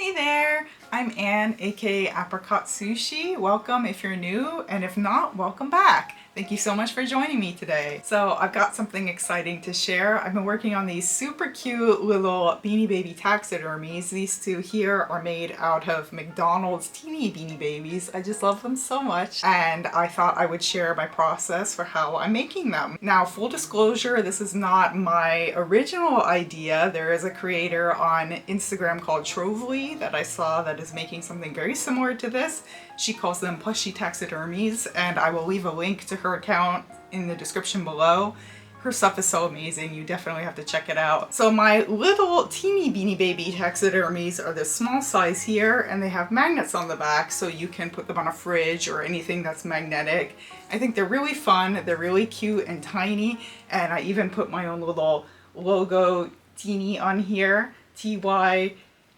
Hey there, I'm Anne, aka Apricot Sushi. Welcome if you're new, and if not, welcome back. Thank you so much for joining me today. So I've got something exciting to share. I've been working on these super cute little Beanie Baby taxidermies. These two here are made out of McDonald's teeny Beanie Babies. I just love them so much, and I thought I would share my process for how I'm making them. Now, full disclosure, this is not my original idea. There is a creator on Instagram called Trovely that I saw that is making something very similar to this. She calls them plushy taxidermies, and I will leave a link to her account in the description below. Her stuff is so amazing, you definitely have to check it out. So my little teeny Beanie Baby taxidermies are this small size here, and they have magnets on the back so you can put them on a fridge or anything that's magnetic. I think they're really fun, they're really cute and tiny, and I even put my own little logo teeny on here. TY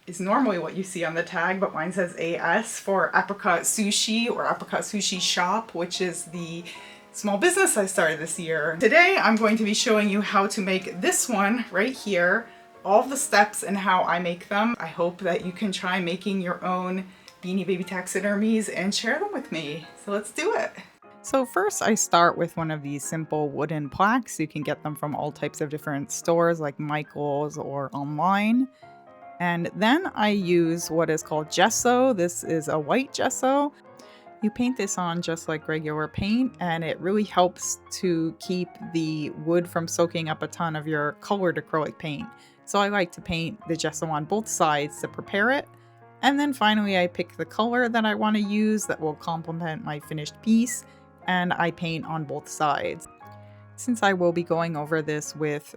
is normally what you see on the tag, but mine says AS for Apricot Sushi or Apricot Sushi Shop, which is the small business I started this year. Today I'm going to be showing you how to make this one right here, all the steps and how I make them. I hope that you can try making your own Beanie Baby taxidermies and share them with me. So let's do it. So first I start with one of these simple wooden plaques. You can get them from all types of different stores like Michael's or online. And then I use what is called gesso. This is a white gesso. You paint this on just like regular paint, and it really helps to keep the wood from soaking up a ton of your colored acrylic paint. So I like to paint the gesso on both sides to prepare it. And then finally I pick the color that I want to use that will complement my finished piece, and I paint on both sides. Since I will be going over this with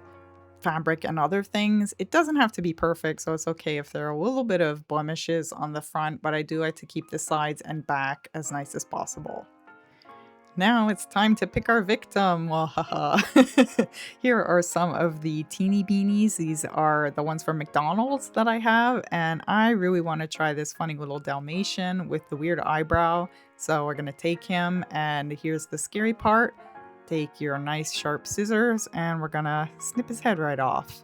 fabric and other things, it doesn't have to be perfect, so it's okay if there are a little bit of blemishes on the front, but I do like to keep the sides and back as nice as possible. Now it's time to pick our victim. Here are some of the teeny beanies. These are the ones from McDonald's that I have, and I really want to try this funny little Dalmatian with the weird eyebrow. So we're gonna take him, and here's the scary part. Take your nice sharp scissors and we're gonna snip his head right off.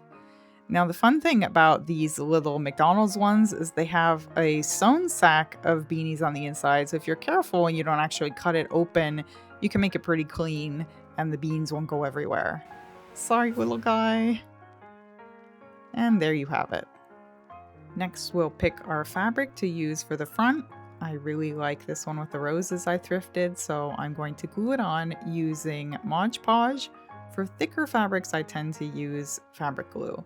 Now the fun thing about these little McDonald's ones is they have a sewn sack of beanies on the inside, so if you're careful and you don't actually cut it open, you can make it pretty clean and the beans won't go everywhere. Sorry, little guy. And there you have it. Next we'll pick our fabric to use for the front. I really like this one with the roses I thrifted, so I'm going to glue it on using Mod Podge. For thicker fabrics, I tend to use fabric glue.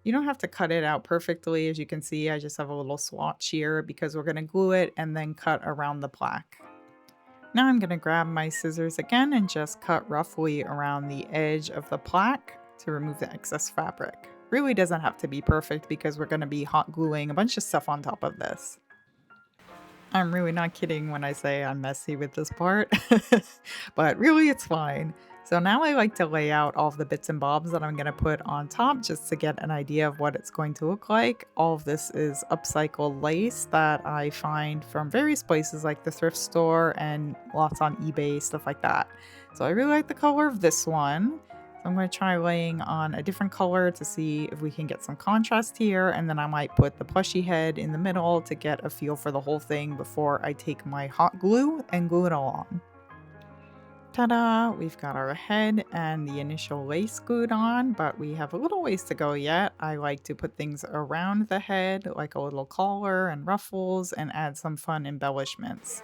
You don't have to cut it out perfectly. As you can see, I just have a little swatch here because we're going to glue it and then cut around the plaque. Now I'm going to grab my scissors again and just cut roughly around the edge of the plaque to remove the excess fabric. Really doesn't have to be perfect because we're going to be hot gluing a bunch of stuff on top of this. I'm really not kidding when I say I'm messy with this part, but really it's fine. So now I like to lay out all of the bits and bobs that I'm going to put on top just to get an idea of what it's going to look like. All of this is upcycled lace that I find from various places like the thrift store and lots on eBay, stuff like that. So I really like the color of this one. I'm going to try laying on a different color to see if we can get some contrast here, and then I might put the plushy head in the middle to get a feel for the whole thing before I take my hot glue and glue it all on. Ta-da! We've got our head and the initial lace glued on, but we have a little ways to go yet. I like to put things around the head, like a little collar and ruffles, and add some fun embellishments.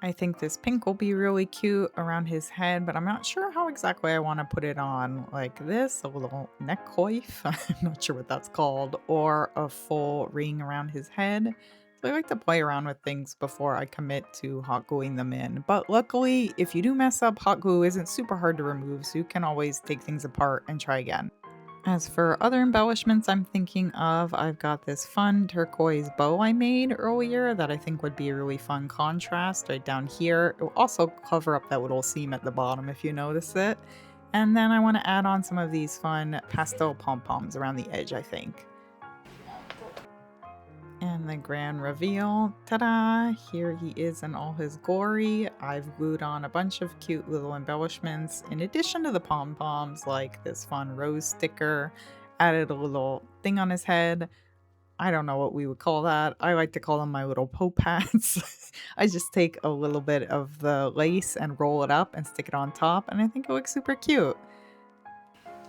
I think this pink will be really cute around his head, but I'm not sure how exactly I want to put it on. Like this, a little neck coif, I'm not sure what that's called, or a full ring around his head. So I like to play around with things before I commit to hot gluing them in. But luckily, if you do mess up, hot glue isn't super hard to remove, so you can always take things apart and try again. As for other embellishments I'm thinking of, I've got this fun turquoise bow I made earlier that I think would be a really fun contrast right down here. It will also cover up that little seam at the bottom if you notice it. And then I want to add on some of these fun pastel pom-poms around the edge, I think. And the grand reveal, ta-da! Here he is in all his glory. I've glued on a bunch of cute little embellishments in addition to the pom-poms, like this fun rose sticker. Added a little thing on his head. I don't know what we would call that. I like to call them my little Pope hats. I just take a little bit of the lace and roll it up and stick it on top, and I think it looks super cute.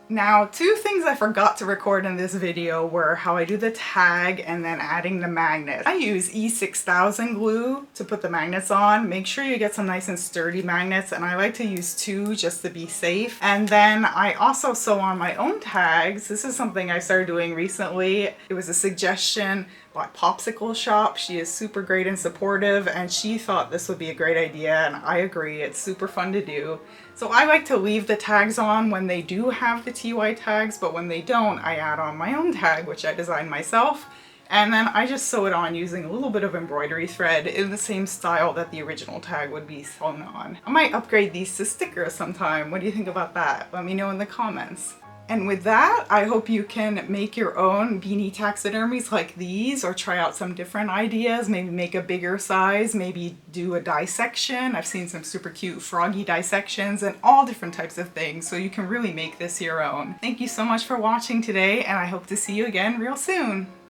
Now, two things I forgot to record in this video were how I do the tag and then adding the magnet. I use E6000 glue to put the magnets on. Make sure you get some nice and sturdy magnets, and I like to use 2 just to be safe. And then I also sew on my own tags. This is something I started doing recently. It was a suggestion by Popsicle Shop. She is super great and supportive, and she thought this would be a great idea, and I agree. It's super fun to do. So I like to leave the tags on when they do have the TY tags, but when they don't, I add on my own tag, which I designed myself. And then I just sew it on using a little bit of embroidery thread in the same style that the original tag would be sewn on. I might upgrade these to stickers sometime. What do you think about that? Let me know in the comments. And with that, I hope you can make your own beanie taxidermies like these, or try out some different ideas. Maybe make a bigger size, maybe do a dissection. I've seen some super cute froggy dissections and all different types of things, so you can really make this your own. Thank you so much for watching today, and I hope to see you again real soon.